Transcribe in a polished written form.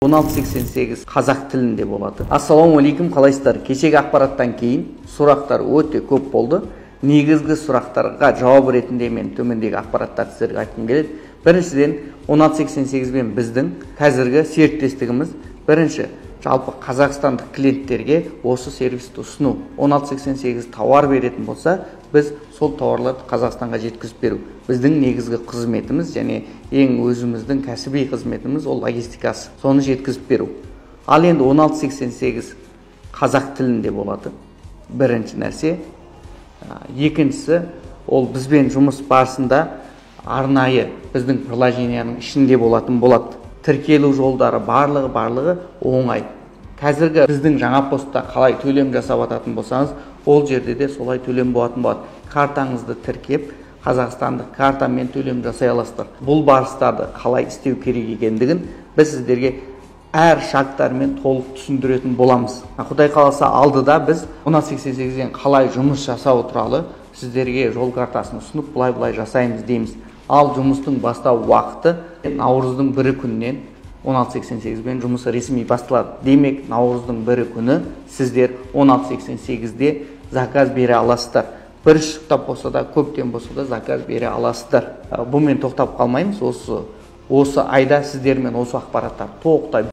1688 қазақ тілінде болады. Ассалаумағалейкум, қалайсыздар? Кешегі ақпараттан кейін сұрақтар өте көп болды. Негізгі сұрақтарға жауап ретінде мен төмендегі ақпараттарды сіздерге айтқым келеді. Біріншіден, 1688 мен біздің қазіргі серіктестігіміз бірінші жалпы қазақстандық клиенттерге осы сервисті ұсыну. 1688 тауар беретін болса, біз сол тауарларды Қазақстанға жеткізіп беру. Біздің негізгі қызметіміз және ең өзіміздің кәсіби қызметіміз ол логистикасы. Соны жеткізіп беру. Ал енді 1688 қазақ тілінде болады. Бірінші нәрсе. Екіншісі, ол бізбен жұмыс барысында арнайы біздің приложенияның ішінде болатын болады. Тіркелу жолдары барлығы оңай. Қазіргі біздің жаңа постта қалай төлем жасап ататын болсаңыз, ол жерде де солай төлем болатын болады. Картаңызды тіркеп, қазақстандық картамен төлем жасай аласыздар. Бұл барыстарды қалай істеу керек екендігін біз сіздерге әр шарттармен толық түсіндіретін боламыз. Құдай қаласа алдыда біз 1688-ден қалай жұмыс жасау туралы сіздерге жол картасын ұсынып, бұлай жасаймыз дейміз. Ал жұмыстың бастау уақыты наурыздың 1 күнінен 1688-бен жұмысы ресми басталады. Демек, наурыздың 1 күні сіздер 1688-де заказ бере аласыздар. Бір шықтап болса да, көптен болса да заказ бере аласыздар. Бұмен тоқтап қалмаймыз. Осы айда сіздермен осы ақпараттар толықтай